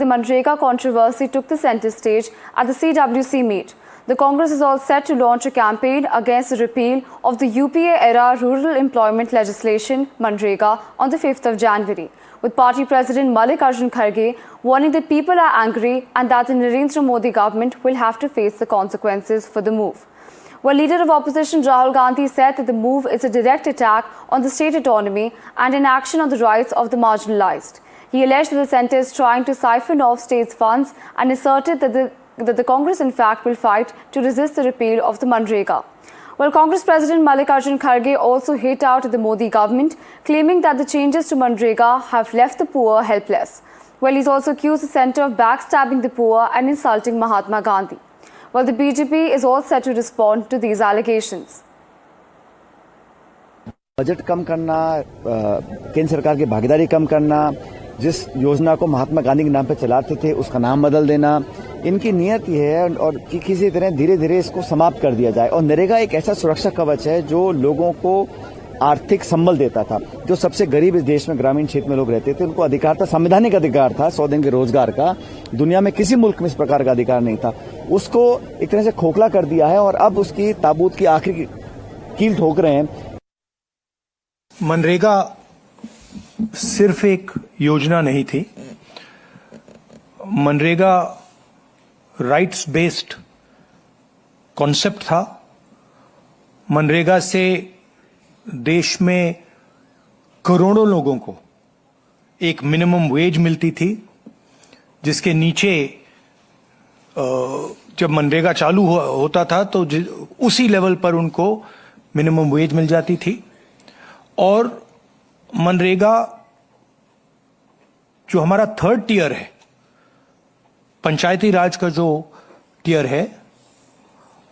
The Manrega controversy took the centre stage at the CWC meet. The Congress is all set to launch a campaign against the repeal of the UPA-era rural employment legislation, Manrega, on the 5th of January, with party president Mallikarjun Kharge warning that people are angry and that the Narendra Modi government will have to face the consequences for the move. While leader of opposition Rahul Gandhi said that the move is a direct attack on the state autonomy and an action on the rights of the marginalized. He alleged that the centre is trying to siphon off states' funds and asserted that the Congress in fact will fight to resist the repeal of the Manrega. While Congress President Mallikarjun Kharge also hit out at the Modi government, claiming that the changes to Manrega have left the poor helpless. Well, he's also accused the centre of backstabbing the poor and insulting Mahatma Gandhi. Well, the BJP is all set to respond to these allegations. Budget कम करना, केंद्र सरकार की भागीदारी कम करना, जिस योजना को महात्मा गांधी के नाम पर चलाते थे उसका नाम बदल देना, इनकी नियत ये है और कि किसी तरह धीरे धीरे इसको समाप्त कर दिया जाए। और नरेगा एक ऐसा सुरक्षा कवच है जो लोगों को आर्थिक संबल देता था। जो सबसे गरीब इस देश में ग्रामीण क्षेत्र में लोग रहते थे उनको अधिकार था, संवैधानिक अधिकार था 100 दिन के रोजगार का। दुनिया में किसी मुल्क में इस प्रकार का अधिकार नहीं था। उसको एक तरह से खोखला कर दिया है और अब उसकी ताबूत की आखिरी कील ठोक रहे हैं। मनरेगा सिर्फ एक योजना नहीं थी। मनरेगा राइट्स बेस्ड कॉन्सेप्ट था। मनरेगा से देश में करोड़ों लोगों को एक मिनिमम वेज मिलती थी, जिसके नीचे जब मनरेगा चालू होता था तो उसी लेवल पर उनको मिनिमम वेज मिल जाती थी। और मनरेगा जो हमारा थर्ड टियर है, पंचायती राज का जो टियर है,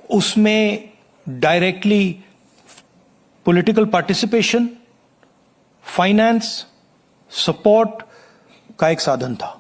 उसमें directly political participation, finance, support का एक साधन था।